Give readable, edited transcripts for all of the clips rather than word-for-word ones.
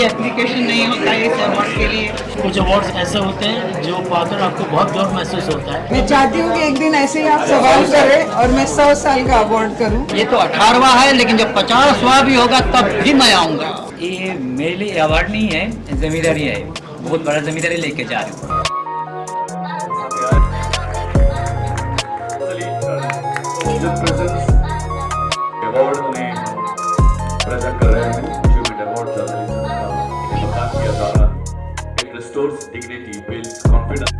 Application नहीं होता है इस अवार्ड के लिए। कुछ अवार्ड्स ऐसे होते हैं जो पाकर आपको बहुत गर्व महसूस होता है। मैं चाहती हूँ कि एक दिन ऐसे ही आप सवाल करें और मैं 100 साल का अवार्ड करूँ। ये तो 18वां है, लेकिन जब 50वां भी होगा तब भी मैं आऊँगा। ये मेरे लिए अवार्ड नहीं है, जिम्मेदारी है। बहुत बड़ा जिम्मेदारी लेके जा रही हूँ। अवार्ड उन्हें प्रेजेंट कर रहे हैं। अचीवमेंट अवार्ड जर्नलिज्म का प्रदान किया जा रहा है। It restores dignity, builds confidence.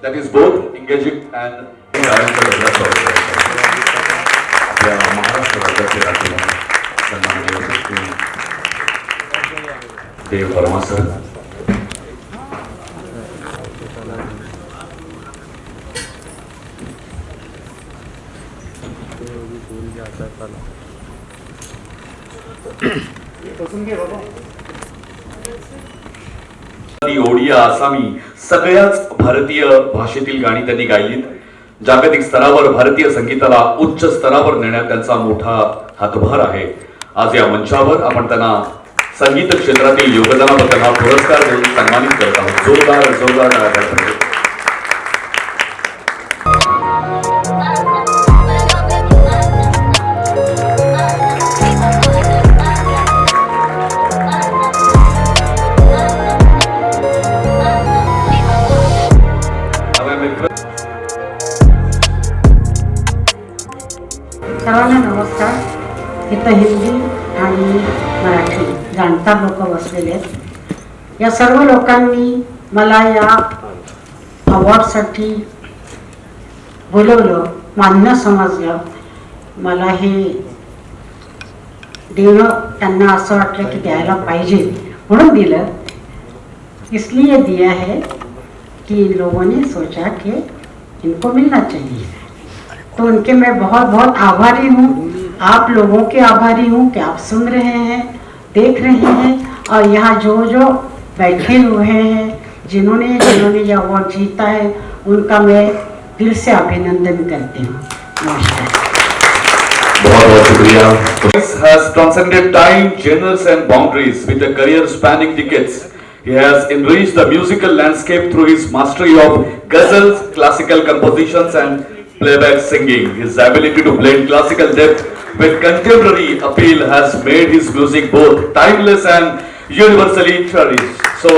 That is both engaging and Maharashtra राज्याचे राज्यपाल सन्माननीय देव वर्मा सर, ओडिया, आसामी सगळ्याच भारतीय भाषेतील गाणी त्यांनी गायलीत. जागतिक स्तरावर भारतीय संगीताला उच्च स्तरावर नेण्यात त्यांचा मोठा हातभार आहे. आज या मंचावर आपण त्यांना संगीत क्षेत्रातील योगदानाबद्दल हा पुरस्कार देऊन सन्मानित करत आहोत. जोरदार जोरदार टाळ्या. सर्वांना नमस्कार. इथं हिंदी आणि मराठी जाणकार लोक बसलेले आहेत. या सर्व लोकांनी मला या अवॉर्डसाठी बोलवलं, मान्य समजलं. मला हे देणं त्यांना असं वाटलं की द्यायला पाहिजे म्हणून दिलं. इसलिए दिया है कि इन लोगों ने सोचा कि इनको मिलना चाहिए, तो उनके मैं बहुत बहुत आभारी हूँ. आप लोगों के आभारी हूँ कि आप सुन रहे हैं, देख रहे हैं, और यहाँ जो जो बैठे हुए हैं, जिन्होंने ये अवार्ड जीता है, उनका मैं दिल से अभिनंदन करती हूँ. नमस्कार. बहुत बहुत शुक्रिया. Has transcended time, genres and boundaries with a career spanning decades. He has enriched the musical landscape through his mastery of ghazals, classical compositions and playback singing. His ability to blend classical depth with contemporary appeal has made his music both timeless and universally cherished. So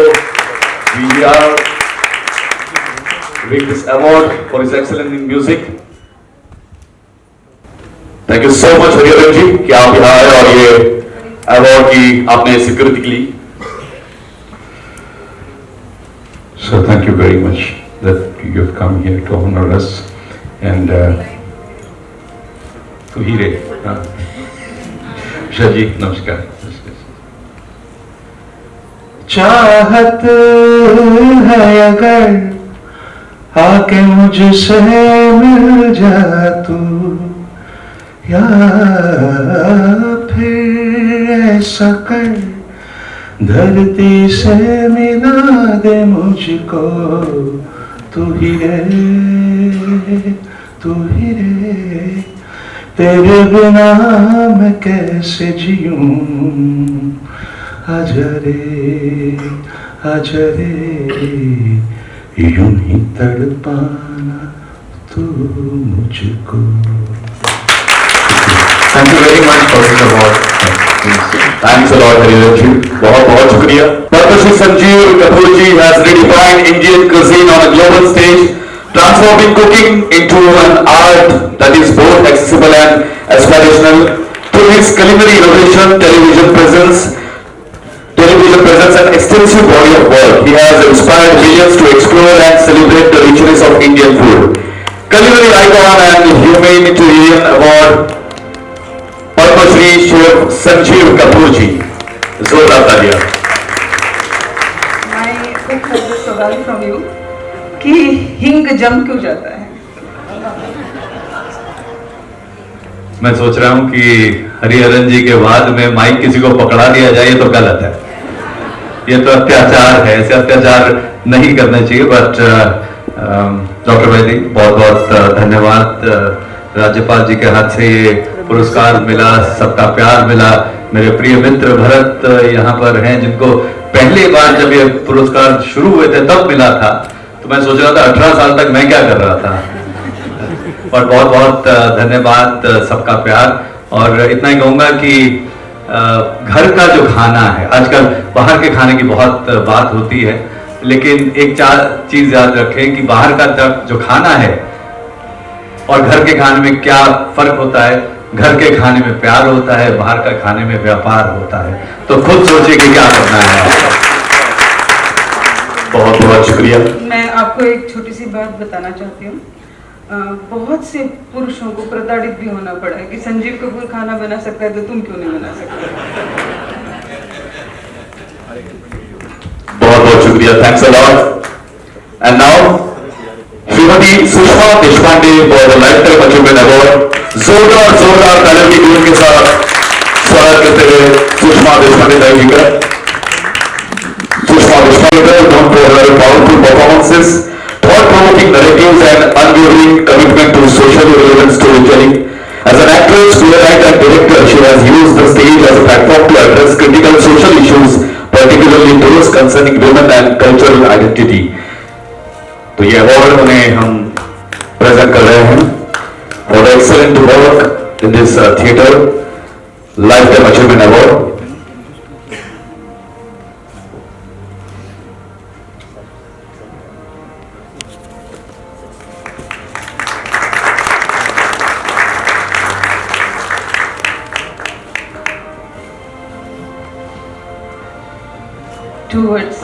we are giving this award for his excellence in music. Thank you so much Hariharan जी कि आप यहाँ आए और ये award की आपने स्वीकृति की. So thank you very much that you have come here to honor us. And तो हीरे शाह जी नमस्कार. चाहत है अगर आके मुझसे मिल जा तू, या फिर ऐसा कर धरती से मिला दे मुझको. तू ही रे, तू ही रे, तेरे बिना मैं कैसे जीऊं. आजा रे, यूं ही तड़पाना तू मुझको. Thank you very much for this award. Thanks a lot Hariharan जी. बहुत बहुत शुक्रिया. Padma Sanjeev Kapoor ji has redefined Indian cuisine on a global stage, transforming cooking into an art that is both accessible and aspirational. Through his culinary innovation, television presence and extensive body of work, he has inspired millions to explore and celebrate the richness of Indian food. Culinary icon and humanitarian award, Padma Shri Chef Sanjeev Kapoor ji. जोरदार तालियां. मैं एक सवाल from you कि हिंग जम क्यों जाता है? मैं सोच रहा हूं कि हरिहरन जी के बाद में माइक किसी को पकड़ा दिया जाए तो गलत है. ये तो अत्याचार है, ऐसे अत्याचार नहीं करना चाहिए. बट डॉक्टर वैदी बहुत बहुत धन्यवाद राज्यपाल जी के हाथ से ये पुरस्कार मिला, सबका प्यार मिला। मेरे प्रिय मित्र भरत यहाँ पर हैं, जिनको पहली बार जब ये पुरस्कार शुरू हुए थे तब मिला था, तो मैं सोच रहा था 18 साल तक मैं क्या कर रहा था। और बहुत बहुत धन्यवाद, सबका प्यार। और इतना ही कहूँगा कि घर का जो खाना है, आजकल बाहर के खाने की बहुत बात होती है, लेकिन एक चीज याद रखें कि बाहर का जो खाना है और घर के खाने में क्या फर्क होता है। घर के खाने में प्यार होता है, बाहर का खाने में व्यापार होता है। तो खुद सोचिए कि क्या करना है। बहुत बहुत शुक्रिया। मैं आपको एक छोटी सी बात बताना चाहती हूँ। बहुत से पुरुषों को प्रताड़ित भी होना पड़ा है कि संजीव कपूर खाना बना सकता है तो तुम क्यों नहीं बना सकते। बहुत बहुत शुक्रिया, thanks a lot. And now Shrimati Sushma Deshpande for the life time achievement award. जोरदार तालियों की गूंज के साथ स्वागत करते हुए सुषमा देशपांडे जी का। Sushma Deshpande known for her powerful performances, thought-provoking narratives and unwavering commitment to socially relevant storytelling. As an actress, playwright and director, she has used the stage as a platform to address critical social issues, particularly those concerning women and cultural identity. तो ये award उन्हें हम present कर रहे हैं for the excellent work in this theatre lifetime achievement award. Two words.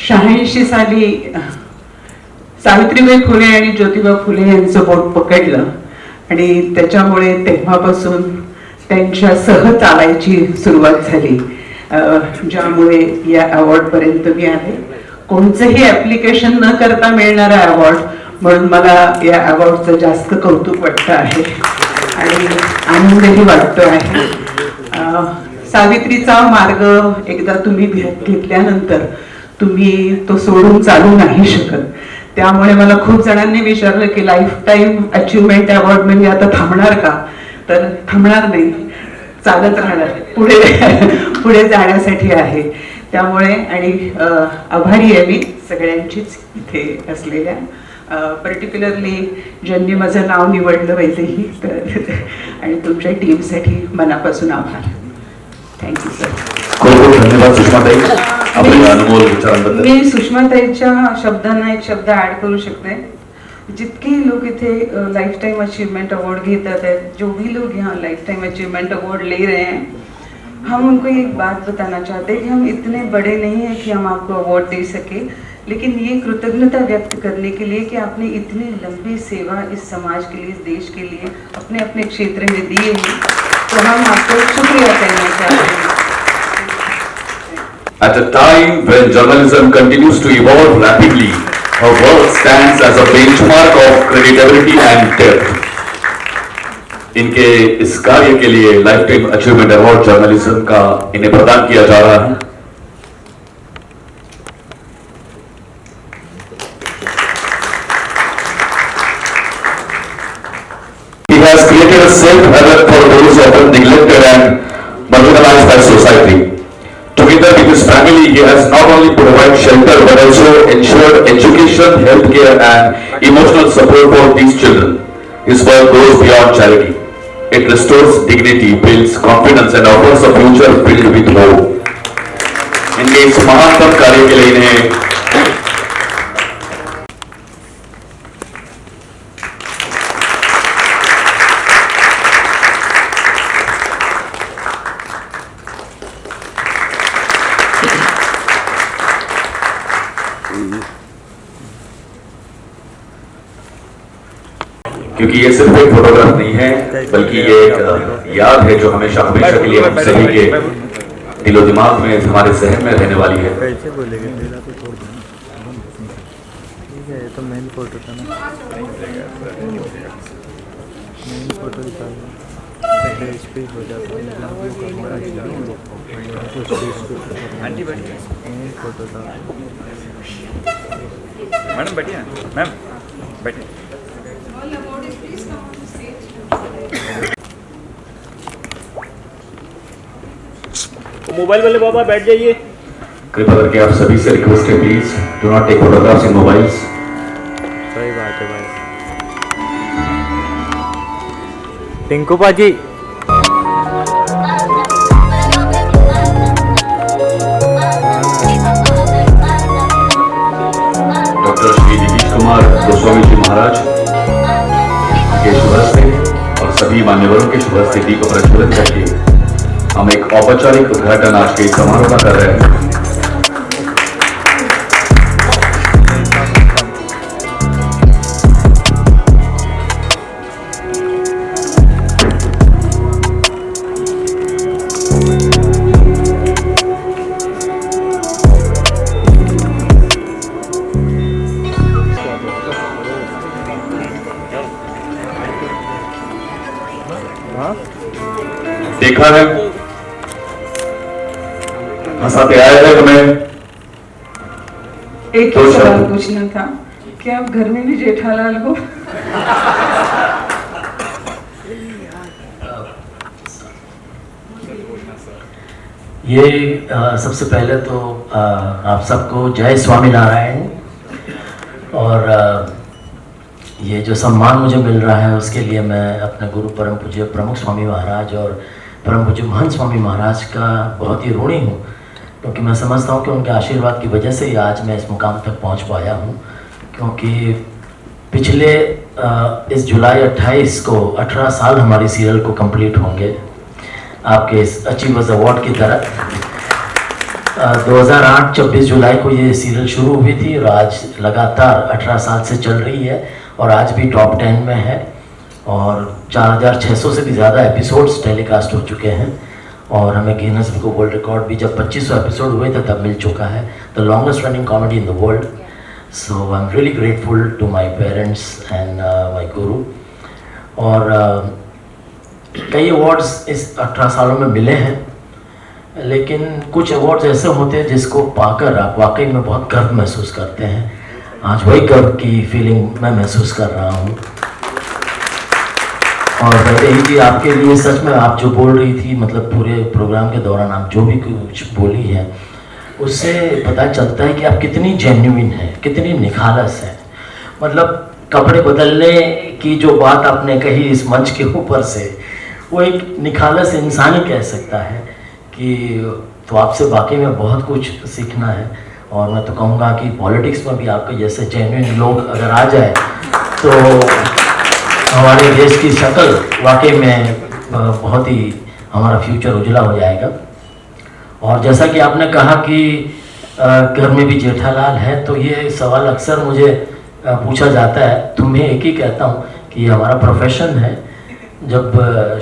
86 साली सावित्रीबाई फुले आणि ज्योतिबा फुले यांचं बोट पकडलं आणि त्याच्यामुळे तेव्हापासून त्यांच्या सह चालायची सुरुवात झाली, ज्यामुळे या अवॉर्ड पर्यंत मी आले. कोणतंही ऍप्लिकेशन न करता मिळणारा अवॉर्ड, म्हणून मला या अवॉर्डचं जास्त कौतुक वाटतं आहे आणि आनंदही वाटतो आहे. सावित्रीचा मार्ग एकदा तुम्ही घेतल्यानंतर तुम्ही तो सोडून चालू नाही शकत. त्यामुळे मला खूप जणांनी विचारलं की लाईफ टाईम अचीवमेंट अवॉर्ड म्हणजे आता थांबणार का, तर थांबणार नाही, चालत राहणार, पुढे जाण्यासाठी आहे. त्यामुळे आणि आभारी आहे मी सगळ्यांचीच इथे असलेल्या, पर्टिक्युलरली ज्यांनी माझं नाव निवडलं वैदेही तर, आणि तुमच्या टीमसाठी मनापासून आभार. Thank you sir. खूप खूप धन्यवाद सुषमाताई आपल्या अनमोल विचारांबद्दल. मी सुषमाताईच्या शब्दांना एक शब्द ऍड करू शकते. जितके लोग इथे लाइफ टाइम अचीवमेंट अवार्ड घेतात आहेत, जो भी लोग यहाँ लाइफ टाइम अचीवमेंट अवार्ड ले रहे हैं, हम उनको एक बात बताना चाहते हैं कि हम इतने बड़े नहीं हैं कि हम आपको अवार्ड दे सके, लेकिन ये कृतज्ञता व्यक्त करने के लिए कि आपने इतनी लंबी सेवा इस समाज के लिए, इस देश के लिए अपने अपने क्षेत्र में दी है, तो हम आपको शुक्रिया कहना चाहते हैं. At a time when journalism continues to evolve rapidly, her work stands as a benchmark of credibility and depth. इनके इस कार्य के लिए life time achievement award journalism का इन्हें प्रदान किया जा रहा है. He has created a safe haven for those often neglected and marginalized by society. Together with his family, he has not only provided shelter but also ensured education, healthcare, and emotional support for these children. His work goes beyond charity. It restores dignity, builds confidence, and offers a future filled with hope. इनके इस महानतम कार्य के लिए इन्हें क्योंकि ये सिर्फ एक फोटोग्राफ नहीं है, बल्कि ये एक याद है जो हमेशा हमेशा के लिए हम सभी के दिलो दिमाग में, हमारे जहन में रहने वाली है. कैसे बोलेंगे मेरा तो छोड़ देना. ठीक है, तो मेन फोटो था ना, मेन फोटो निकालना. स्टेज पे हो जाता है आंटी बैठिए, फोटो था मैडम बैठिए, मैम बैठिए। मोबाइल वाले बाबा बैठ जाइए। कृपया करके आप सभी से रिक्वेस्ट है, please do not take photographs in mobiles. सही बात है भाई। टिंकू पाजी डॉक्टर श्री दिनेश कुमार गोस्वामी जी महाराज के शुभ हस्ते और सभी मान्यवरों के शुभ हस्ते दी को प्रज्वलित करके हम एक औपचारिक उद्घाटन आज के इस समारोह का कर रहे हैं। देखा है, हंसाते आए हैं तुम्हें। एक ही सवाल पूछना था कि आप घर में भी जेठालाल हो? ये सबसे पहले तो आप सबको जय स्वामीनारायण। और ये जो सम्मान मुझे मिल रहा है उसके लिए मैं अपने गुरु परम पूज्य प्रमुख स्वामी महाराज और परम पूज्य महंत स्वामी महाराज का बहुत ही ऋणी हूँ, क्योंकि मैं समझता हूँ कि उनके आशीर्वाद की वजह से ही आज मैं इस मुकाम तक पहुँच पाया हूँ। क्योंकि पिछले इस जुलाई 28 को 18 साल हमारी सीरियल को कंप्लीट होंगे आपके इस अचीवर्स अवार्ड की तरह। 2008 26 जुलाई को ये सीरियल शुरू हुई थी और आज लगातार 18 साल से चल रही है और आज भी टॉप 10 में है और 4600 से भी ज़्यादा एपिसोड्स टेलीकास्ट हो चुके हैं। और हमें Guinness book of world record भी जब 2500 एपिसोड हुए थे तब मिल चुका है, the longest running comedy in the world. So I am really grateful to my parents and my guru. और कई अवार्ड्स इस 18 सालों में मिले हैं, लेकिन कुछ अवार्ड्स ऐसे होते हैं जिसको पाकर आप वाकई में बहुत गर्व महसूस करते हैं। आज वही गर्व की फीलिंग मैं महसूस कर रहा हूँ। और वैदेही जी, आपके लिए सच में आप जो बोल रही थी, मतलब पूरे प्रोग्राम के दौरान आप जो भी कुछ बोली है उससे पता चलता है कि आप कितनी जेन्युइन हैं, कितनी निखालस हैं। मतलब कपड़े बदलने की जो बात आपने कही इस मंच के ऊपर से, वो एक निखालस इंसान ही कह सकता है कि तो आपसे वाकई में बहुत कुछ सीखना है। और मैं तो कहूँगा कि पॉलिटिक्स में भी आपके जैसे जेन्युइन लोग अगर आ जाए तो हमारे देश की शक्ल वाकई में बहुत ही हमारा फ्यूचर उजला हो जाएगा। और जैसा कि आपने कहा कि घर में भी जेठालाल है, तो ये सवाल अक्सर मुझे पूछा जाता है। तो मैं एक ही कहता हूँ कि ये हमारा प्रोफेशन है। जब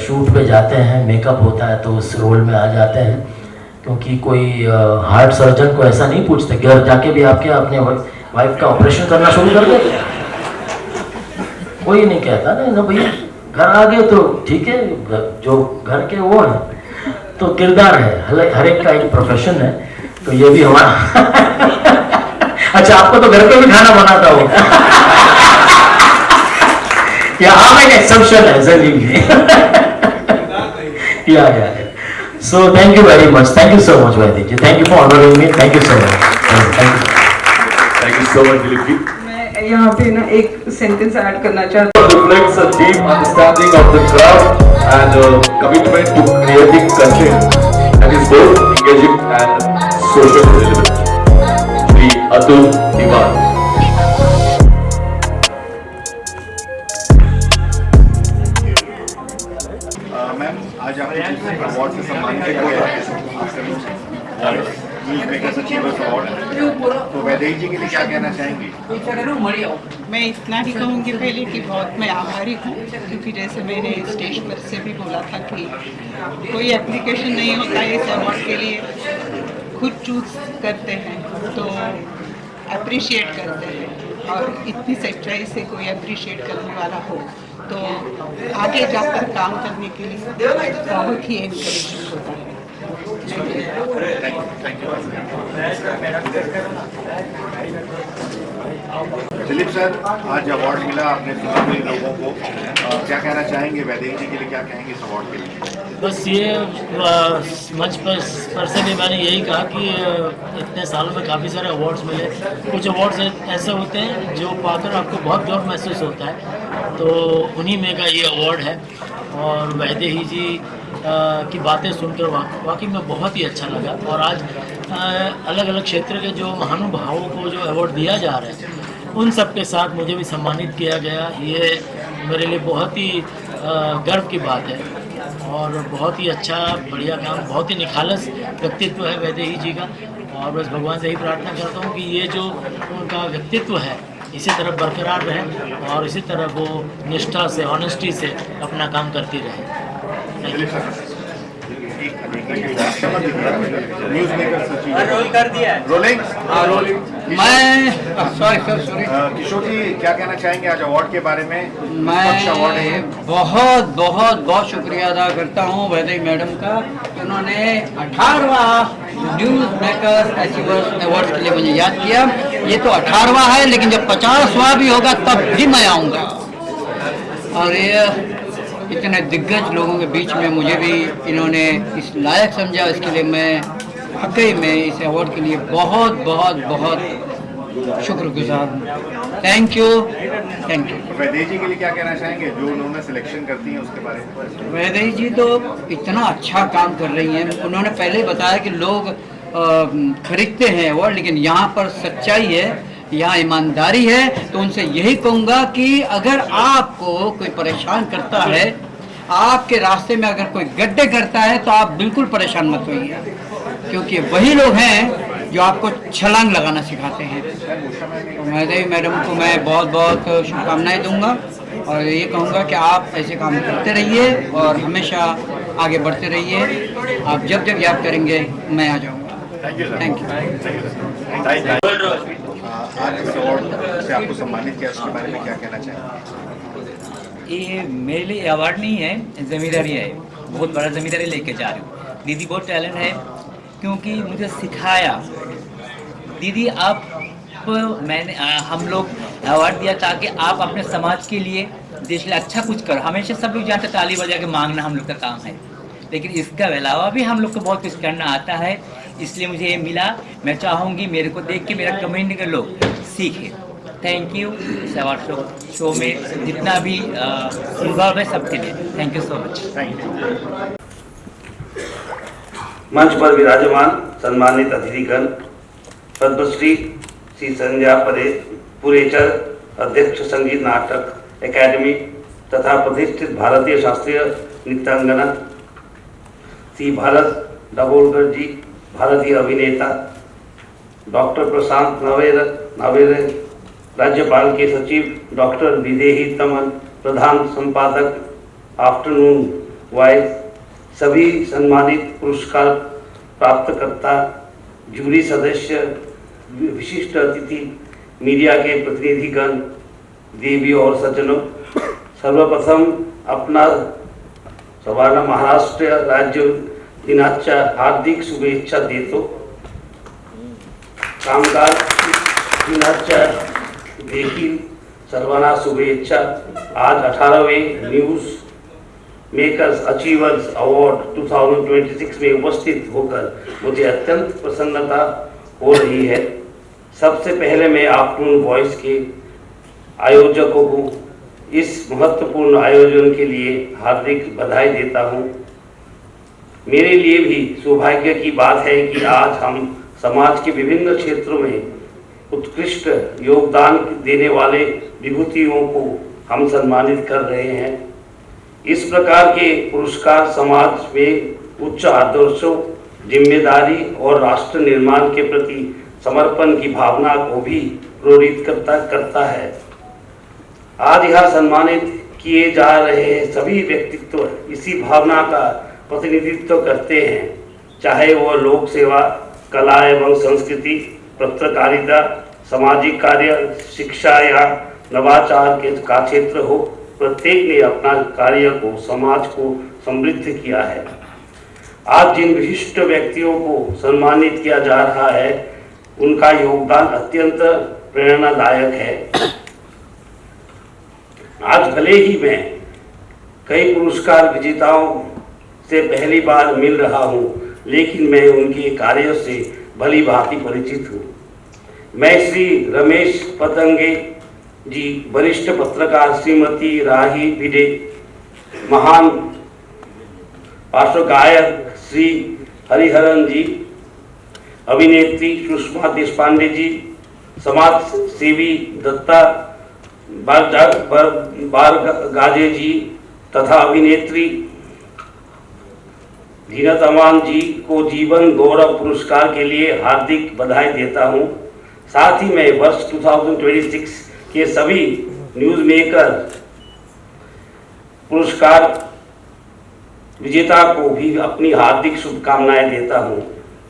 शूट पे जाते हैं, मेकअप होता है तो उस रोल में आ जाते हैं, क्योंकि कोई हार्ट सर्जन को ऐसा नहीं पूछते घर जाके भी आप क्या अपने वाइफ का ऑपरेशन करना शुरू कर देते। कोई नहीं कहता ना भैया, घर आ गए तो ठीक है, जो घर के वो है तो किरदार है, हर एक का एक प्रोफेशन है। तो ये भी हमारा अच्छा, आपको तो घर पे भी खाना बनाता होगा या आप एक एक्सेप्शन है जरूरी या so thank you very much, thank you so much Vaidik ji, thank you for honouring me, thank you so much, thank you so much Dilip ji. मैं यहाँ पे ना एक सेंटेंस ऐड करना चाहती हूँ। Reflects a deep understanding of the craft and a commitment to creating content that is both engaging and socially relevant. Shri Atul Tiwari. Ma'am, आज आपको अवार्ड से सम्मानित किया गया है, न्यूज़ मेकर्स अचीवर्स अवार्ड। तो वैदेही जी के लिए क्या कहना चाहेंगी? मैं इतना ही कहूँगी पहले कि बहुत मैं आभारी हूँ, क्योंकि जैसे मैंने स्टेज पर से भी बोला था कि कोई एप्लीकेशन नहीं होता है इस अवार्ड के लिए, खुद चूज करते हैं तो अप्रिशिएट करते हैं। और इतनी सच्चाई से कोई अप्रिशिएट करने वाला हो तो आगे जाकर काम करने के लिए बहुत ही एनकरेजमेंट होता है। दिलीप सर, आज अवार्ड मिला आपने सभी लोगों को, क्या कहना चाहेंगे? वैदेही जी के लिए क्या कहेंगे इस अवार्ड के लिए? बस ये मंच पर से भी मैंने यही कहा कि इतने सालों में काफ़ी सारे अवार्ड्स मिले। कुछ अवार्ड्स ऐसे होते हैं जो पाकर आपको बहुत गर्व महसूस होता है, तो उन्हीं में का ये अवार्ड है। और वैदेही जी की बातें सुनकर वाकई में बहुत ही अच्छा लगा। और आज अलग अलग क्षेत्र के जो महानुभावों को जो अवार्ड दिया जा रहा है, उन सब के साथ मुझे भी सम्मानित किया गया। ये मेरे लिए बहुत ही गर्व की बात है और बहुत ही अच्छा बढ़िया काम, बहुत ही निखालस व्यक्तित्व है वैदेही जी का। और बस भगवान से ही प्रार्थना करता हूँ कि ये जो उनका व्यक्तित्व है इसी तरह बरकरार रहे और इसी तरह वो निष्ठा से, ऑनेस्टी से अपना काम करती रहे। रोल कर दिया, रोलिंग। मैं सॉरी किशोर जी, क्या कहना चाहेंगे आज अवार्ड के बारे में? अवार्ड है, मैं बहुत बहुत बहुत शुक्रिया अदा करता हूँ वैदेही मैडम का। उन्होंने 18वां न्यूज़ मेकर्स अचीवर्स अवार्ड के लिए मुझे याद किया। ये तो 18वां है, लेकिन जब 50वां भी होगा तब भी मैं आऊँगा। और ये इतने दिग्गज लोगों के बीच में मुझे भी इन्होंने इस लायक समझा, इसके लिए मैं वाकई में इस अवार्ड के लिए बहुत बहुत बहुत शुक्रगुजार हूँ। Thank you. वैदेही जी के लिए क्या कहना चाहेंगे जो उन्होंने सिलेक्शन करती हैं उसके बारे में? वैदेही जी तो इतना अच्छा काम कर रही हैं। उन्होंने पहले ही बताया कि लोग खरीदते हैं अवार्ड, लेकिन यहाँ पर सच्चाई है, यहाँ ईमानदारी है। तो उनसे यही कहूँगा कि अगर आपको कोई परेशान करता है, आपके रास्ते में अगर कोई गड्ढे करता है, तो आप बिल्कुल परेशान मत होइए, क्योंकि वही लोग हैं जो आपको छलांग लगाना सिखाते हैं। तो वैदेही मैडम को मैं बहुत बहुत शुभकामनाएं दूंगा और ये कहूँगा कि आप ऐसे काम करते रहिए और हमेशा आगे बढ़ते रहिए। आप जब जब याद करेंगे मैं आ जाऊँगा। Thank you. आज इस अवार्ड से आपको सम्मानित किया, उसके बारे में क्या कहना चाहेंगे? ये मेरे लिए अवार्ड नहीं है, जिम्मेदारी है। बहुत बड़ा जिम्मेदारी लेके जा रही हूँ। दीदी बहुत टैलेंट है, क्योंकि मुझे सिखाया। दीदी आप मैंने हम लोग अवार्ड दिया ताकि आप अपने समाज के लिए, देश के लिए अच्छा कुछ करो। हमेशा सब लोग जानते ताली बजा के मांगना हम लोग का काम है, लेकिन इसका अलावा भी हम लोग को बहुत कुछ करना आता है। इसलिए मुझे ये मिला। मैं चाहूँगी मेरे को देख के मेरा कम्युनिटी के लोग सीखें। Thank you. इस अवार्ड शो में जितना भी इन्वॉल्व है सबके लिए थैंक यू सो मच। मंच पर विराजमान सम्मानित अतिथिगण, पद्मश्री श्री संध्या पुरेचर, अध्यक्ष संगीत नाटक एकेडमी तथा प्रतिष्ठित भारतीय शास्त्रीय नृत्यांगना श्री भारत दाभोलकर जी, भारतीय अभिनेता डॉक्टर प्रशांत नावेरे, राज्यपाल के सचिव डॉक्टर विदेही तमन, प्रधान संपादक आफ्टरनून वॉइस, सभी सम्मानित पुरस्कार प्राप्तकर्ता, जूरी सदस्य, विशिष्ट अतिथि, मीडिया के प्रतिनिधिगण, देवी और सज्जनों, सर्वप्रथम अपना सवाना महाराष्ट्र राज्य दिनाच्या हार्दिक शुभेच्छा देतो। कामगार दिनाच्या देखील सर्वांना शुभेच्छा। आज 18वें न्यूज़ मेकर्स अचीवर्स अवार्ड 2026 में उपस्थित होकर मुझे अत्यंत प्रसन्नता हो रही है। सबसे पहले मैं आफ्टरनून वॉइस के आयोजकों को इस महत्वपूर्ण आयोजन के लिए हार्दिक बधाई देता हूं। मेरे लिए भी सौभाग्य की बात है कि आज हम समाज के विभिन्न क्षेत्रों में उत्कृष्ट योगदान देने वाले विभूतियों को हम सम्मानित कर रहे हैं। इस प्रकार के पुरस्कार समाज में उच्च आदर्शों, जिम्मेदारी और राष्ट्र निर्माण के प्रति समर्पण की भावना को भी प्रेरित करता है। आज यहाँ सम्मानित किए जा रहे सभी व्यक्तित्व इसी भावना का प्रतिनिधित्व करते हैं, चाहे वह लोक सेवा, कला एवं संस्कृति, पत्रकारिता, सामाजिक कार्य, शिक्षा या नवाचार का क्षेत्र हो। प्रत्येक ने अपना कार्य को समाज को समृद्ध किया है। आज जिन विशिष्ट व्यक्तियों को सम्मानित किया जा रहा है उनका योगदान अत्यंत प्रेरणादायक है। आज भले ही मैं कई पुरस्कार विजेताओं से पहली बार मिल रहा हूं, लेकिन मैं उनके कार्यों से भली भांति परिचित हूं। मैं श्री रमेश पतंगे जी, वरिष्ठ पत्रकार श्रीमती राही भिडे, महान पार्श्व गायक श्री हरिहरन जी, अभिनेत्री सुषमा देशपांडे जी, समाज सेवी दत्ता बारगाजे जी तथा अभिनेत्री जीनत अमान जी को जीवन गौरव पुरस्कार के लिए हार्दिक बधाई देता हूं। साथ ही मैं वर्ष 2026 के सभी न्यूज मेकर पुरस्कार विजेता को भी अपनी हार्दिक शुभकामनाएं देता हूं।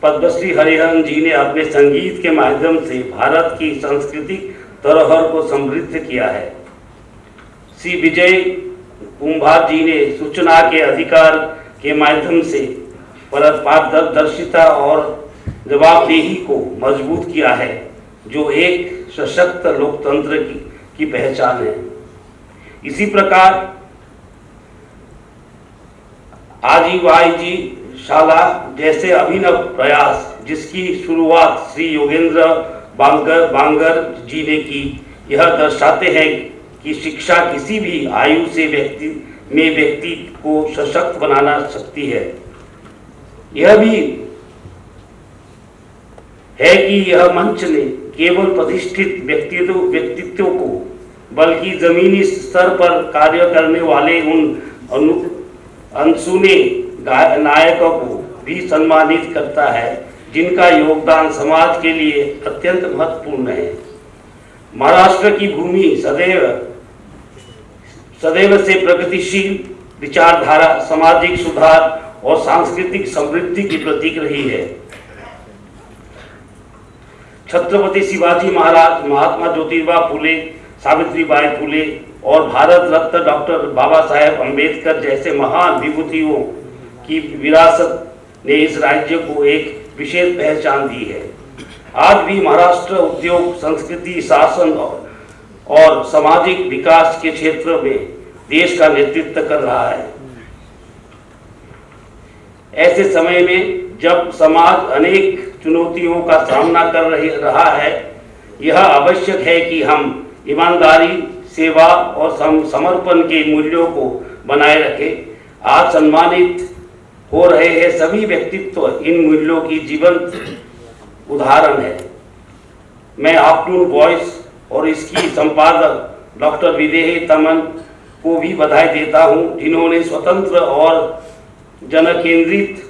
पद्मश्री हरिहरन जी ने अपने संगीत के माध्यम से भारत की सांस्कृतिक धरोहर को समृद्ध किया है। श्री विजय कुंभार जी ने सूचना के अधिकार के माध्यम से पारदर्शिता और जवाबदेही को मजबूत किया है, जो एक सशक्त लोकतंत्र की पहचान है। इसी प्रकार आजीवाईजी शाला जैसे अभिनव प्रयास, जिसकी शुरुआत श्री योगेंद्र बांगर जी ने की, यह दर्शाते हैं कि शिक्षा किसी भी आयु से व्यक्ति को सशक्त बनाना सकती है। यह भी है कि यह मंच ने केवल प्रतिष्ठित व्यक्तित्व को, बल्कि जमीनी स्तर पर कार्य करने वाले उन अनसुने नायकों को भी सम्मानित करता है, जिनका योगदान समाज के लिए अत्यंत महत्वपूर्ण है। महाराष्ट्र की भूमि सदैव से प्रगतिशील विचारधारा, सामाजिक सुधार और सांस्कृतिक समृद्धि की प्रतीक रही है। छत्रपति शिवाजी महाराज, महात्मा ज्योतिबा फुले, सावित्रीबाई फुले और भारत रत्न डॉक्टर बाबा साहेब अम्बेडकर जैसे महान विभूतियों की विरासत ने इस राज्य को एक विशेष पहचान दी है। आज भी महाराष्ट्र उद्योग, संस्कृति, शासन और सामाजिक विकास के क्षेत्र में देश का नेतृत्व कर रहा है। ऐसे समय में जब समाज अनेक चुनौतियों का सामना कर रहा है, यह आवश्यक है कि हम ईमानदारी, सेवा और समर्पण के मूल्यों को बनाए रखें। आज सम्मानित हो रहे हैं सभी व्यक्तित्व इन मूल्यों की जीवंत उदाहरण है। मैं आफ्टरनून वॉइस और इसकी संपादक डॉक्टर विदेही तमन को भी बधाई देता हूं, जिन्होंने स्वतंत्र और जनकेंद्रित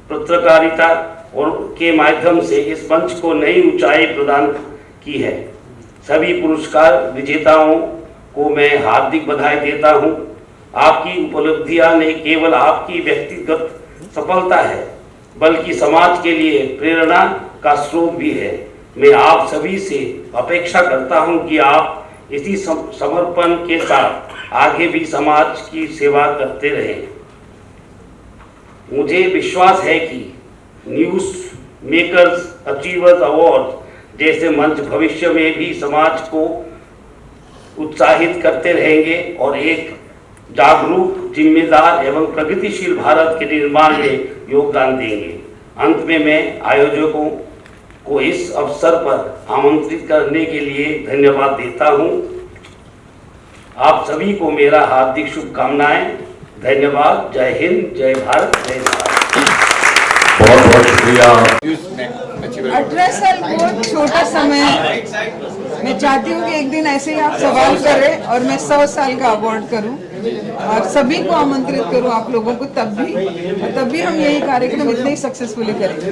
पत्रकारिता और के माध्यम से इस मंच को नई ऊंचाई प्रदान की है। सभी पुरस्कार विजेताओं को मैं हार्दिक बधाई देता हूं। आपकी उपलब्धियां न केवल आपकी व्यक्तिगत सफलता है, बल्कि समाज के लिए प्रेरणा का स्रोत भी है। मैं आप सभी से अपेक्षा करता हूं कि आप इसी समर्पण के साथ आगे भी समाज की सेवा करते रहें। मुझे विश्वास है कि न्यूज मेकर्स अचीवर्स अवार्ड जैसे मंच भविष्य में भी समाज को उत्साहित करते रहेंगे और एक जागरूक, जिम्मेदार एवं प्रगतिशील भारत के निर्माण में योगदान देंगे। अंत में मैं आयोजकों को इस अवसर पर आमंत्रित करने के लिए धन्यवाद देता हूं। आप सभी को मेरा हार्दिक शुभकामनाएं। धन्यवाद। जय हिंद, जय भारत, जय भारत। बहुत बहुत शुक्रिया। 18 साल बहुत छोटा समय है। मैं चाहती हूँ कि एक दिन ऐसे ही आप सवाल करें और मैं 100 साल का अवार्ड करूँ और सभी को आमंत्रित करूँ, आप लोगों को तभी हम यही कार्यक्रम इतने ही सक्सेसफुली करेंगे।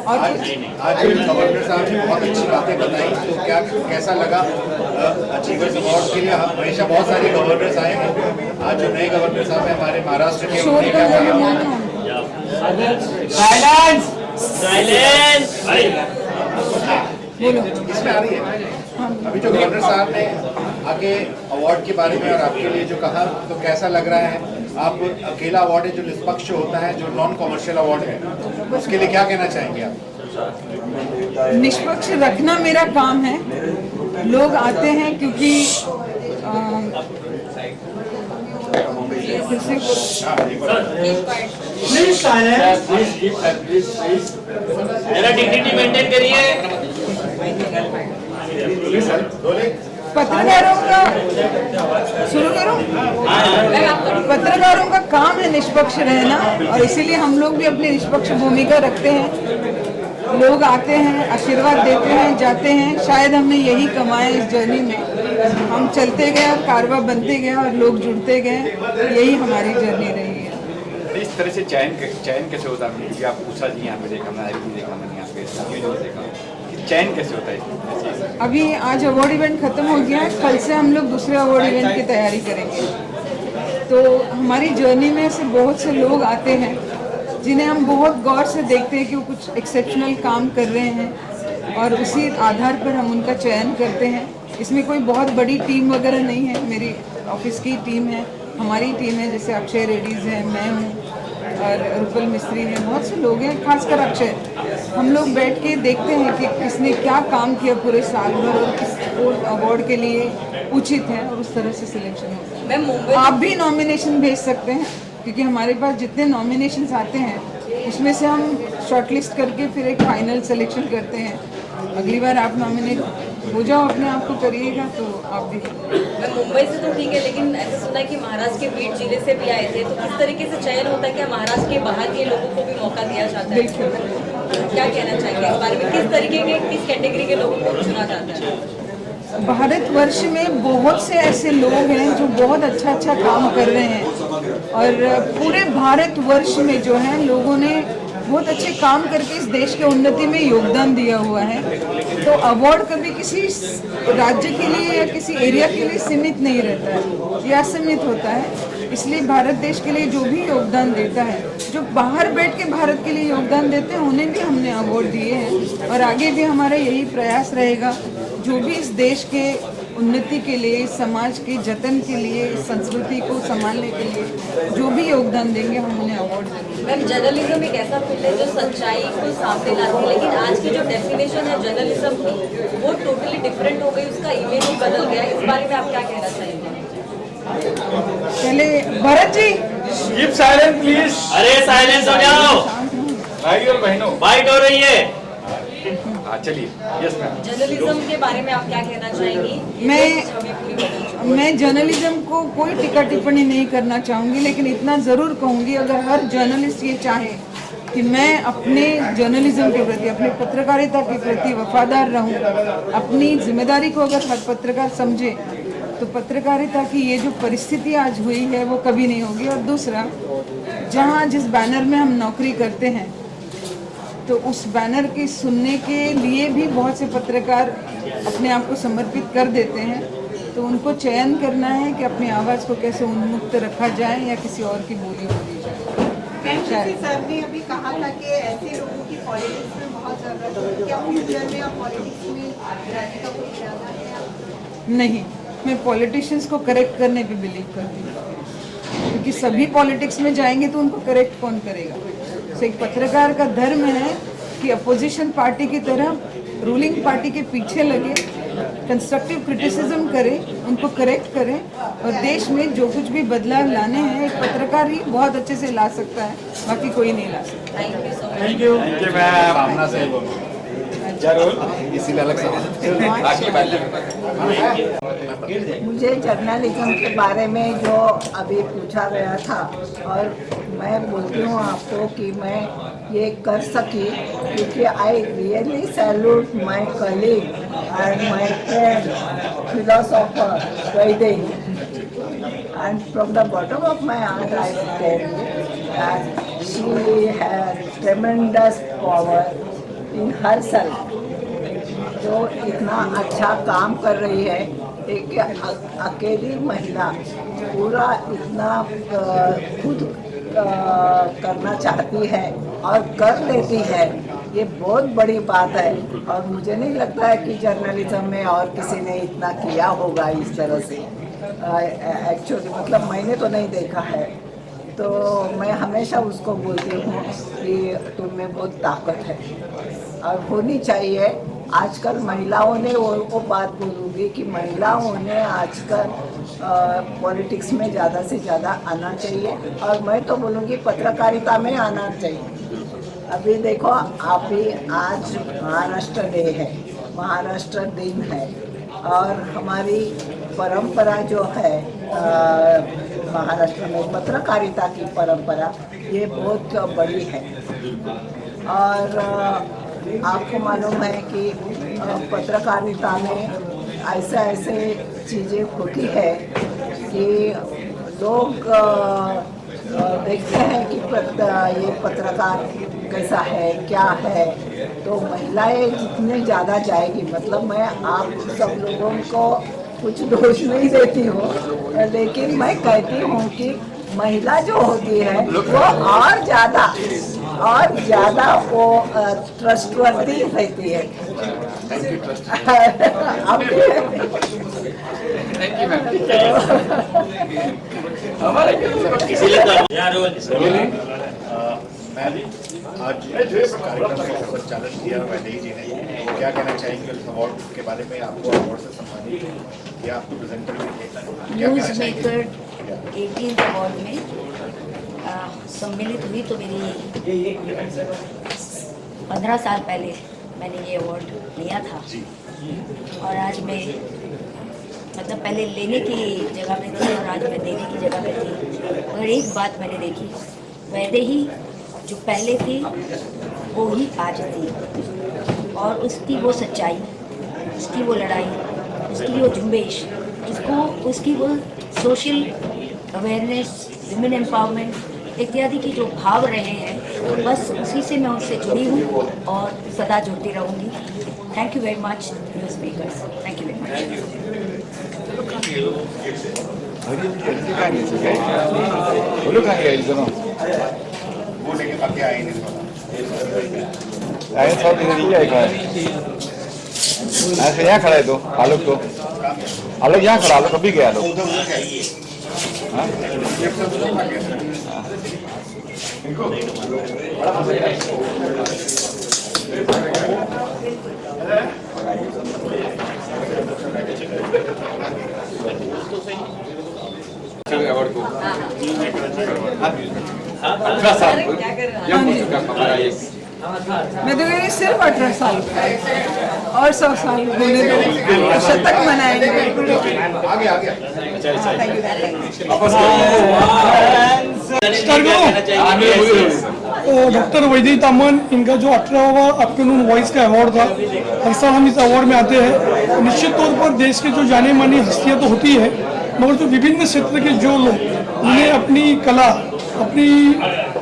और आज गवर्नर साहब ने बहुत अच्छी बातें बताई, तो क्या कैसा लगा अचीवर्स अवार्ड के लिए? हमेशा बहुत सारे गवर्नर्स आए हैं, आज जो नए गवर्नर साहब हैं हमारे महाराष्ट्र के, उन्होंने क्या कहा? साइलेंस साइलेंस इसमें आ रही है। अभी जो गवर्नर साहब ने आगे अवार्ड के बारे में और आपके लिए जो कहा, तो कैसा लग रहा है? आप अकेला अवार्ड है जो निष्पक्ष होता है, जो नॉन कॉमर्शियल अवार्ड है, उसके लिए क्या कहना चाहेंगे आप? निष्पक्ष रखना मेरा काम है। लोग आते हैं क्योंकि मेरा डिग्निटी मेंटेन करिए। पत्रकारों का शुरू करो। पत्रकारों का काम है निष्पक्ष रहना, और इसीलिए हम लोग भी अपनी निष्पक्ष भूमिका रखते हैं। लोग आते हैं, आशीर्वाद देते हैं, जाते हैं। शायद हमने यही कमाया इस जर्नी में। हम चलते गए और कारवा बनते गए और लोग जुड़ते गए, यही हमारी जर्नी रही है। इस तरह से चयन कैसे होता है? क्योंकि आप पूछा जी यहाँ पे देखा, मैंने भी देखा, मैंने यहाँ पे देखा कि चयन कैसे होता है? अभी आज अवार्ड इवेंट खत्म हो गया है, कल से हम लोग दूसरे अवार्ड इवेंट की तैयारी करेंगे। तो हमारी जर्नी में से बहुत से लोग आते हैं जिन्हें हम बहुत गौर से देखते हैं कि वो कुछ एक्सेप्शनल काम कर रहे हैं, और उसी आधार पर हम उनका चयन करते हैं। इसमें कोई बहुत बड़ी टीम वगैरह नहीं है, मेरी ऑफिस की टीम है, हमारी टीम है, जैसे अक्षय रेड्डीज है, मैं हूँ और रुपल मिस्त्री है, बहुत से लोग हैं, खासकर अक्षय। हम लोग बैठ के देखते हैं कि किसने क्या काम किया पूरे साल भर और किस अवार्ड के लिए उचित है, और उस तरह से सिलेक्शन होता है। आप भी नॉमिनेशन भेज सकते हैं, क्योंकि हमारे पास जितने नॉमिनेशंस आते हैं उसमें से हम शॉर्टलिस्ट करके फिर एक फाइनल सिलेक्शन करते हैं। अगली बार आप नॉमिनेट हो जाओ, अपने आप को करिएगा तो आप भी। मैं मुंबई से तो ठीक है, लेकिन ऐसा सुना है कि महाराष्ट्र के बीड जिले से भी आए थे, तो किस तरीके से चयन होता है? क्या महाराष्ट्र के बाहर के लोगों को भी मौका दिया जाता है? क्या कहना चाहेंगे इस बारे में? किस तरीके के, किस कैटेगरी के लोगों को चुना जाता है? भारतवर्ष में बहुत से ऐसे लोग हैं जो बहुत अच्छा काम कर रहे हैं, और पूरे भारतवर्ष में जो है लोगों ने बहुत अच्छे काम करके इस देश के उन्नति में योगदान दिया हुआ है। तो अवार्ड कभी किसी राज्य के लिए या किसी एरिया के लिए सीमित नहीं रहता है, या सीमित होता है। इसलिए भारत देश के लिए जो भी योगदान देता है, जो बाहर बैठ के भारत के लिए योगदान देते हैं, उन्हें भी हमने अवार्ड दिए हैं, और आगे भी हमारा यही प्रयास रहेगा। जो भी इस देश के उन्नति के लिए, समाज के जतन के लिए, संस्कृति को संभालने के लिए जो भी योगदान देंगे, हम उन्हें अवार्ड देंगे। मैम, जर्नलिज्म एक ऐसा फील्ड है जो सच्चाई को सामने लाती है, लेकिन आज की जो डेफिनेशन है जर्नलिज्म की, वो टोटली डिफरेंट हो गई, उसका इमेज ही बदल गया। इस बारे में आप क्या कहना चाहेंगे? पहले Bharat ji, keep silent please. अरे साइलेंस हो जाओ भाई और बहनों, बाइट हो रही है। चलिए। Yes ma'am. जर्नलिज्म के बारे में आप क्या कहना चाहेंगी? मैं जर्नलिज्म को कोई टीका टिप्पणी नहीं करना चाहूँगी, लेकिन इतना ज़रूर कहूँगी, अगर हर जर्नलिस्ट ये चाहे कि मैं अपने जर्नलिज्म के प्रति, अपनी पत्रकारिता के प्रति वफादार रहूं, अपनी जिम्मेदारी को अगर हर पत्रकार समझे, तो पत्रकारिता की ये जो परिस्थिति आज हुई है वो कभी नहीं होगी। और दूसरा, जहाँ जिस बैनर में हम नौकरी करते हैं, तो उस बैनर के सुनने के लिए भी बहुत से पत्रकार अपने आप को समर्पित कर देते हैं। तो उनको चयन करना है कि अपनी आवाज़ को कैसे उन्मुक्त रखा जाए या किसी और की बोली बोली जाए। सर ने अभी कहा था कि ऐसे लोगों की पॉलिटिक्स में बहुत ज़रूरत है, क्या फ्यूचर में आप पॉलिटिक्स में जाने का कोई इरादा है? नहीं, मैं पॉलिटिशियंस को करेक्ट करने पे बिलीव करती हूँ, क्योंकि सभी पॉलिटिक्स में जाएंगे तो उनको करेक्ट कौन करेगा। तो एक पत्रकार का धर्म है कि अपोजिशन पार्टी की तरह रूलिंग पार्टी के पीछे लगे, कंस्ट्रक्टिव क्रिटिसिज्म करें, उनको करेक्ट करें, और देश में जो कुछ भी बदलाव लाने हैं एक पत्रकार ही बहुत अच्छे से ला सकता है, बाकी कोई नहीं ला सकता। Thank you ma'am. सामना से जरूर इसीलिए अलग से मुझे जर्नलिज्म के बारे में जो अभी पूछा गया था, और मैं बोलती हूँ आपको कि मैं ये कर सकी क्योंकि I really salute my colleague and my friend philosopher Vaidehi, and from the bottom of my heart I tell you that she has tremendous power in herself, जो इतना अच्छा काम कर रही है। एक अकेली महिला पूरा इतना खुद करना चाहती है और कर लेती है, ये बहुत बड़ी बात है और मुझे नहीं लगता है कि जर्नलिज्म में और किसी ने इतना किया होगा इस तरह से। एक्चुअली मतलब मैंने तो नहीं देखा है, तो मैं हमेशा उसको बोलती हूँ कि तुम में बहुत ताकत है और होनी चाहिए। आजकल महिलाओं ने वो बात बोलूँगी कि महिलाओं ने आजकल पॉलिटिक्स में ज़्यादा से ज़्यादा आना चाहिए और मैं तो बोलूँगी पत्रकारिता में आना चाहिए। अभी देखो अभी आज महाराष्ट्र डे है, महाराष्ट्र दिन है और हमारी परंपरा जो है महाराष्ट्र में पत्रकारिता की परंपरा ये बहुत बड़ी है। और आपको मालूम है कि पत्रकारिता में ऐसे चीज़ें होती है कि लोग देखते हैं कि ये पत्रकार कैसा है क्या है, तो महिलाएं जितने ज़्यादा जाएगी, मतलब मैं आप सब लोगों को कुछ दोष नहीं देती हूँ, लेकिन मैं कहती हूँ कि महिला जो होती है वो और ज़्यादा वो ट्रस्टवर्दी रहती है। आज इस कार्यक्रम का संचालन किया वैदेही जी ने, क्या कहना चाहेंगे उस अवार्ड के बारे में? आपको अवार्ड से सम्मानित या आपको प्रेजेंटर भी थे? न्यूज़ मेकर 18th अवार्ड में सम्मिलित हुई तो मेरी 15 साल पहले मैंने ये अवार्ड लिया था और आज मैं मतलब पहले लेने की जगह पे थी और आज मैं देने की जगह पे थी। और एक बात मैंने देखी, वैदेही जो पहले थी वो ही आज थी और उसकी वो सच्चाई, उसकी वो लड़ाई, उसकी वो झुंबेश, उसकी वो सोशल अवेयरनेस, विमेन एम्पावरमेंट इत्यादि की जो भाव रहे हैं, बस उसी से मैं उनसे जुड़ी हूँ और सदा जुड़ती रहूँगी। Thank you very much news makers, thank you very much. वो लेके बाकी आए नहीं आए सब नहीं आएगा। ऐसे यहाँ खड़ा है तो आलोक यहाँ खड़ा, आलोक कभी गया आलोक। अवार्ड को 18 साल मैं तो कह रही सिर्फ 18 साल और 100 साल होने दो, शतक मनाएंगे। डॉक्टर वैदेही तामन, इनका जो 18वां आफ्टरनून वॉइस का अवार्ड था, हर साल हम इस अवार्ड में आते हैं। निश्चित तौर पर देश के जो जाने मानी हस्तियाँ तो होती है, मगर जो विभिन्न क्षेत्र के जो लोग, उन्हें अपनी कला, अपनी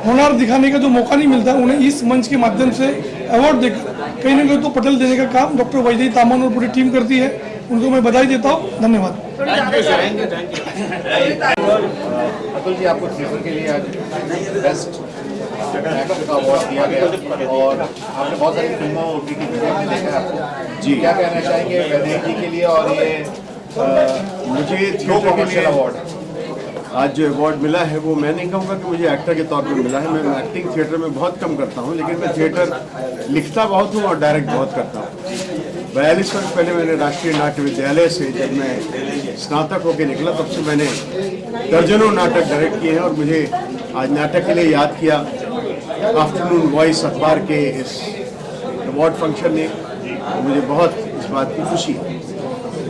हुनर दिखाने का जो मौका नहीं मिलता, उन्हें इस मंच के माध्यम से अवार्ड देकर कहीं ना कहीं तो पटल देने का काम डॉक्टर वैदेही तामन और पूरी टीम करती है। उनको मैं बधाई देता हूँ, धन्यवाद। अतुल जी, आपको थिएटर के लिए आज बेस्ट एक्टर का अवार्ड दिया गया और आपने बहुत सारी फिल्मों OTT में देखा आपको जी, क्या कहना चाहेंगे वैदेही जी के लिए? और ये मुझे थिएटर के लिए अवार्ड आज जो अवार्ड मिला है वो मैं नहीं कहूँगा कि मुझे एक्टर के तौर पर मिला है। मैं एक्टिंग थिएटर में बहुत कम करता हूँ, लेकिन मैं थिएटर लिखता बहुत हूँ और डायरेक्ट बहुत करता हूँ। 42 वर्ष पहले मैंने राष्ट्रीय नाट्य विद्यालय से जब मैं स्नातक होकर निकला, तब से मैंने दर्जनों नाटक डायरेक्ट किए हैं और मुझे आज नाटक के लिए याद किया आफ्टरनून वॉइस अखबार के इस अवार्ड फंक्शन ने। मुझे बहुत इस बात की खुशी है।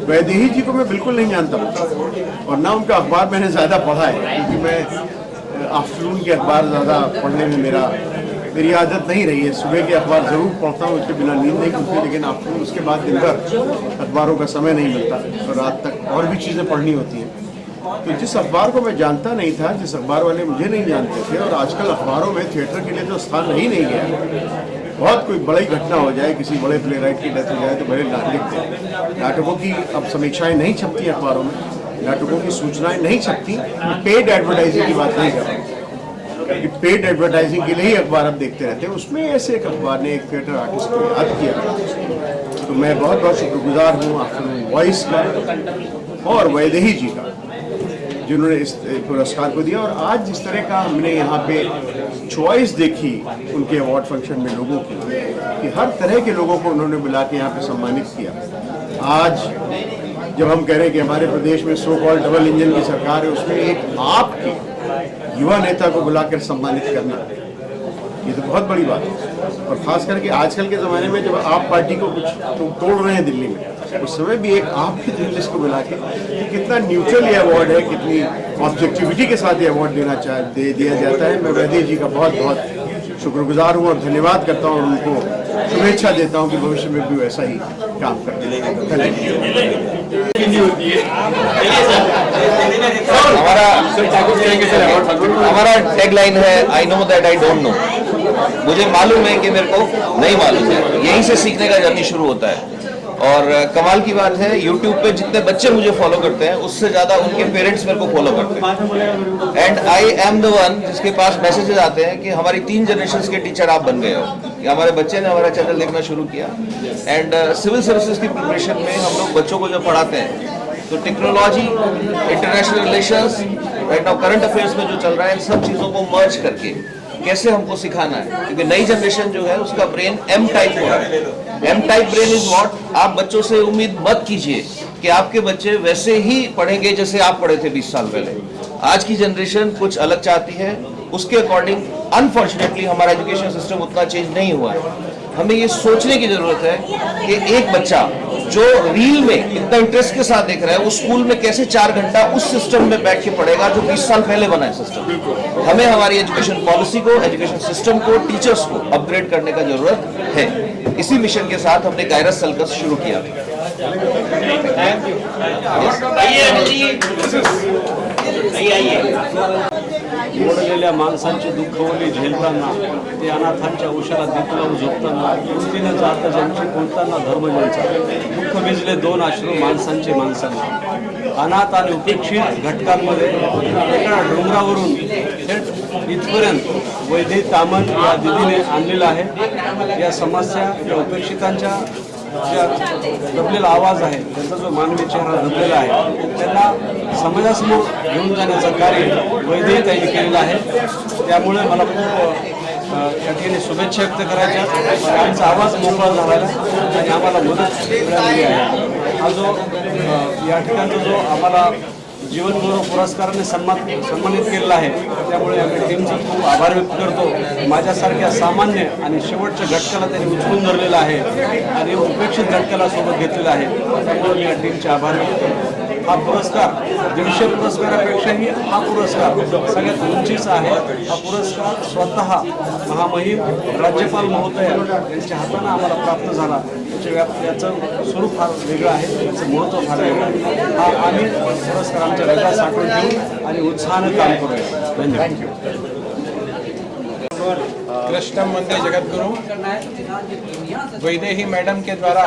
वैदेही जी को मैं बिल्कुल नहीं जानता और ना उनका अखबार मैंने ज़्यादा पढ़ा है, क्योंकि मैं आफ्टरनून के अखबार ज़्यादा पढ़ने में मेरी आदत नहीं रही है। सुबह के अखबार ज़रूर पढ़ता हूँ, उसके बिना नींद नहीं खुलती, लेकिन आफ्टरनून उसके बाद दिन भर अखबारों का समय नहीं मिलता और रात तक और भी चीज़ें पढ़नी होती हैं। तो जिस अखबार को मैं जानता नहीं था, जिस अखबार वाले मुझे नहीं जानते थे, और आजकल अखबारों में थिएटर के लिए तो स्थान नहीं गया। बहुत कोई बड़ी घटना हो जाए, किसी बड़े प्ले राइट की डेथ हो जाए तो बड़े लिखते हैं। नाटकों की अब समीक्षाएं नहीं छपती अखबारों में, नाटकों की सूचनाएं नहीं छपती। पेड एडवर्टाइजिंग की बात नहीं कर रहा, क्योंकि पेड एडवर्टाइजिंग के लिए ही अखबार आप देखते रहते हैं, उसमें ऐसे एक अखबार ने एक थिएटर आर्टिस्ट को याद किया। तो मैं बहुत बहुत शुक्रगुजार हूँ आफ्टरनून वॉइस का और वैदेही जी का, जिन्होंने इस पुरस्कार को दिया। और आज जिस तरह का हमने यहाँ पे चॉइस देखी उनके अवार्ड फंक्शन में लोगों की, कि हर तरह के लोगों को उन्होंने बुला के यहाँ पे सम्मानित किया। आज जब हम कह रहे हैं कि हमारे प्रदेश में सो कॉल्ड डबल इंजन की सरकार है, उसमें एक आपके युवा नेता को बुलाकर सम्मानित करना, ये तो बहुत बड़ी बात है। और खास करके आजकल के ज़माने में जब आप पार्टी को कुछ तोड़ रहे हैं दिल्ली में, उस समय भी एक आपके जर्नलिस्ट को बुला के कि कितना न्यूट्रल ये अवार्ड है, कितनी ऑब्जेक्टिविटी के साथ ये अवार्ड दिया जाता है। मैं वैदेही जी का बहुत बहुत शुक्रगुजार हूँ और धन्यवाद करता हूँ और उनको शुभेच्छा देता हूँ कि भविष्य में भी वैसा ही काम करते रहें। हमारा टैगलाइन है I know that I don't know. मुझे मालूम है कि मेरे को नहीं मालूम है। यहीं से सीखने का जर्नी शुरू होता है। और कमाल की बात है, YouTube पे जितने बच्चे मुझे फॉलो करते हैं उससे ज्यादा उनके पेरेंट्स मेरे को फॉलो करते हैं। And I am the one जिसके पास मैसेजेस आते हैं कि हमारी 3 जनरेशन के टीचर आप बन गए हो, कि हमारे बच्चे ने हमारा चैनल देखना शुरू किया। एंड सिविल सर्विसेज की प्रिपरेशन में हम लोग बच्चों को जब पढ़ाते हैं तो technology, international relations, right now current affairs में जो चल रहा है, इन सब चीज़ों को मर्ज करके कैसे हमको सिखाना है, क्योंकि नई जनरेशन जो है उसका ब्रेन M टाइप हो रहा है। M type brain is what? आप बच्चों से उम्मीद मत कीजिए कि आपके बच्चे वैसे ही पढ़ेंगे जैसे आप पढ़े थे 20 साल पहले। आज की जनरेशन कुछ अलग चाहती है, उसके अकॉर्डिंग अनफॉर्चुनेटली हमारा एजुकेशन सिस्टम उतना चेंज नहीं हुआ है। हमें ये सोचने की जरूरत है कि एक बच्चा जो रील में इतना इंटरेस्ट के साथ देख रहा है, वो स्कूल में कैसे 4 घंटा उस सिस्टम में बैठ के पढ़ेगा जो 20 साल पहले बना है सिस्टम। हमें हमारी एजुकेशन पॉलिसी को, एजुकेशन सिस्टम को, टीचर्स को अपग्रेड करने का जरूरत है। इसी मिशन के साथ हमने कायरस सर्कस शुरू किया। ओढलेल्या माणसांची दुःखवली झेलताना, ते अनाथांच्या उशाला दीप लावून झोपताना, वृत्तीनं जात ज्यांची बोलताना धर्म ज्यांचा, दुःख भिजले 2 अश्रू माणसांचे माणसांना। अनाथ आणि उपेक्षित घटकांमध्ये एका डोंगरावरून थेट इथपर्यंत वैदेही तामण या दिदीने आणलेला आहे। या समस्या, या उपेक्षितांच्या ज्या दबलेला आवाज आहे, त्यांचा जो मानवी चेहरा दबलेला आहे, त्यांना समाजासमोर घेऊन जाण्याचं कार्य वैदेही त्यांनी केलेलं आहे। त्यामुळे मला खूप या ठिकाणी शुभेच्छा व्यक्त करायच्या। आमचा आवाज मोकळा झाला आहे आणि आम्हाला मदत मिळालेली आहे। हा जो या ठिकाणचा जो आम्हाला जीवनगौरव पुरस्काराने सन्मानित केलेला आहे, त्यामुळे आम्ही टीमचा खूप आभार व्यक्त करतो। माझ्यासारख्या सामान्य आणि शेवटच्या घटकाला त्यांनी उचलून धरलेला आहे आणि उपेक्षित घटकाला सोबत घेतलेला आहे, त्यामुळे मी या टीमचे आभार व्यक्त करतो। हा पुरस्कार 150 पुरस्कारापेक्षाही हा पुरस्कार सगळ्यात उंचीचा आहे। हा पुरस्कार स्वतः महामहिम राज्यपाल महोदय यांच्या हाताने आम्हाला प्राप्त झाला। याचं स्वरूप फार वेगळं आहे, याचं महत्त्व फार वेगळं आहे। हा आम्ही पुरस्कार आमच्या हृदयात साठवून ठेवू आणि उत्साहाने काम करूया। धन्यवाद। कृष्णम वंदे जगतगुरु वैदेही मैडम के द्वारा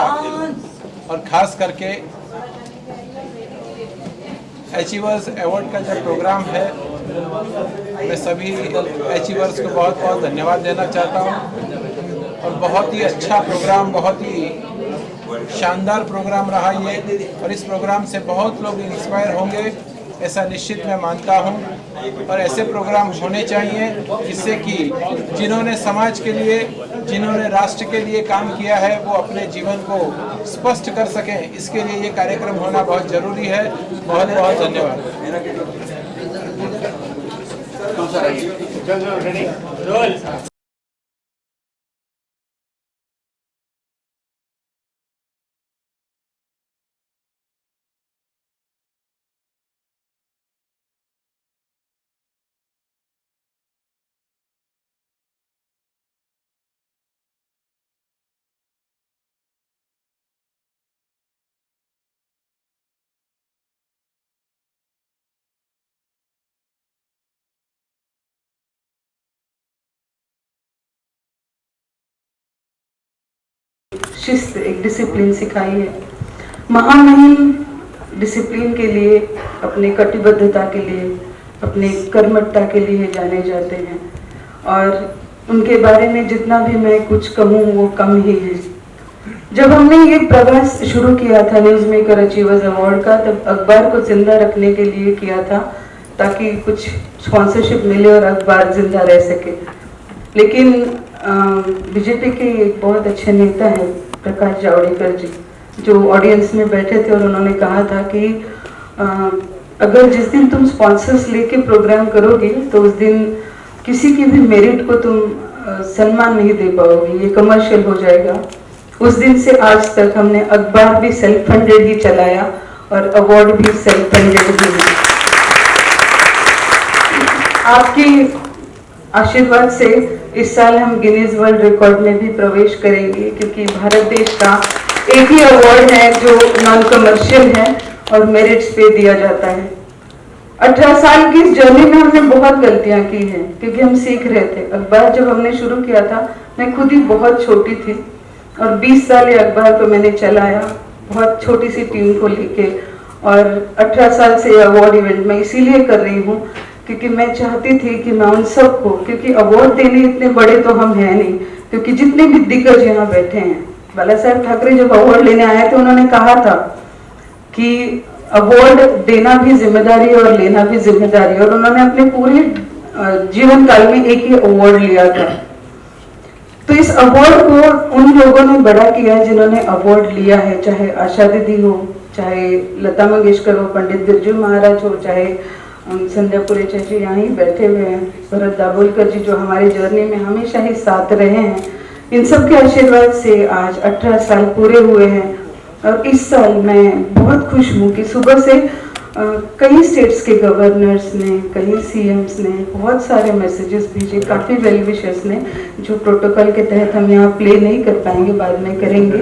और खास करके अचीवर्स अवार्ड का जो प्रोग्राम है, मैं सभी अचीवर्स को बहुत बहुत धन्यवाद देना चाहता हूँ। और बहुत ही अच्छा प्रोग्राम, बहुत ही शानदार प्रोग्राम रहा ये, और इस प्रोग्राम से बहुत लोग इंस्पायर होंगे ऐसा निश्चित मैं मानता हूँ। और ऐसे प्रोग्राम होने चाहिए जिससे कि जिन्होंने समाज के लिए, जिन्होंने राष्ट्र के लिए काम किया है, वो अपने जीवन को स्पष्ट कर सकें। इसके लिए ये कार्यक्रम होना बहुत ज़रूरी है। बहुत बहुत धन्यवाद। शिस्त, एक डिसिप्लिन सिखाई है। महामहिम डिसिप्लिन के लिए, अपने कटिबद्धता के लिए अपने कर्मठता के लिए जाने जाते हैं और उनके बारे में जितना भी मैं कुछ कहूँ वो कम ही है। जब हमने ये प्रवास शुरू किया था न्यूज़ मेकर अचीवर्स अवार्ड का, तब अखबार को जिंदा रखने के लिए किया था ताकि कुछ स्पॉन्सरशिप मिले और अखबार जिंदा रह सके। लेकिन बीजेपी के एक बहुत अच्छे नेता हैं प्रकाश जावड़ेकर जी, जो ऑडियंस में बैठे थे और उन्होंने कहा था कि अगर जिस दिन तुम स्पॉन्सर्स लेके प्रोग्राम करोगे तो उस दिन किसी की भी मेरिट को तुम सम्मान नहीं दे पाओगे, ये कमर्शियल हो जाएगा। उस दिन से आज तक हमने अखबार भी सेल्फ फंडेड ही चलाया और अवार्ड भी सेल्फ फंडेड ही। आपकी आशीर्वाद से इस साल हम गिनीज वर्ल्ड रिकॉर्ड में भी प्रवेश करेंगे, क्योंकि भारत देश का एक ही अवार्ड है जो नॉन कमर्शियल है और मेरिट्स पे दिया जाता है। 18 साल की इस जर्नी में हमने बहुत गलतियां की हैं, क्योंकि हम सीख रहे थे। अखबार जब हमने शुरू किया था मैं खुद ही बहुत छोटी थी और 20 साल ये अखबार को मैंने चलाया बहुत छोटी सी टीम को लेके, और 18 साल से ये अवार्ड इवेंट मैं इसीलिए कर रही हूँ क्योंकि मैं चाहती थी कि मैं उन सबको, क्योंकि अवार्ड देने इतने बड़े तो हम हैं नहीं, क्योंकि जितने भी दिग्गज यहाँ बैठे हैं, बाला साहब ठाकरे जब अवार्ड लेने आए थे उन्होंने कहा था कि अवार्ड देना भी जिम्मेदारी और लेना भी जिम्मेदारी, और उन्होंने अपने पूरे जीवन काल में एक ही अवार्ड लिया था। तो इस अवार्ड को उन लोगों ने बड़ा किया है जिन्होंने अवार्ड लिया है, चाहे आशा दीदी हो, चाहे लता मंगेशकर हो, पंडित बिरजू महाराज हो, चाहे संध्या पुरेचा जी यहाँ ही बैठे हुए हैं, भरत दाभोलकर जी जो हमारे जर्नी में हमेशा ही साथ रहे हैं। इन सब के आशीर्वाद से आज 18 साल पूरे हुए हैं और इस साल मैं बहुत खुश हूँ कि सुबह से कई स्टेट्स के गवर्नर्स ने, कई सीएम्स ने बहुत सारे मैसेजेस भेजे, काफ़ी वेल विशर्स ने, जो प्रोटोकॉल के तहत हम यहाँ प्ले नहीं कर पाएंगे, बाद में करेंगे,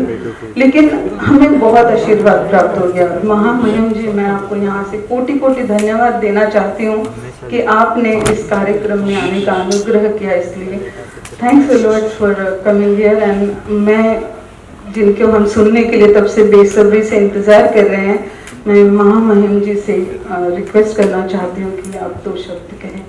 लेकिन हमें बहुत आशीर्वाद प्राप्त हो गया। महामहिम जी, मैं आपको यहाँ से कोटि कोटि धन्यवाद देना चाहती हूँ कि आपने इस कार्यक्रम में आने का अनुग्रह किया, इसलिए thanks a lot for coming here. And मैं जिनको हम सुनने के लिए तब से बेसब्री से इंतज़ार कर रहे हैं, मैं महामहिम जी से रिक्वेस्ट करना चाहती हूँ कि आप 2 शब्द कहें।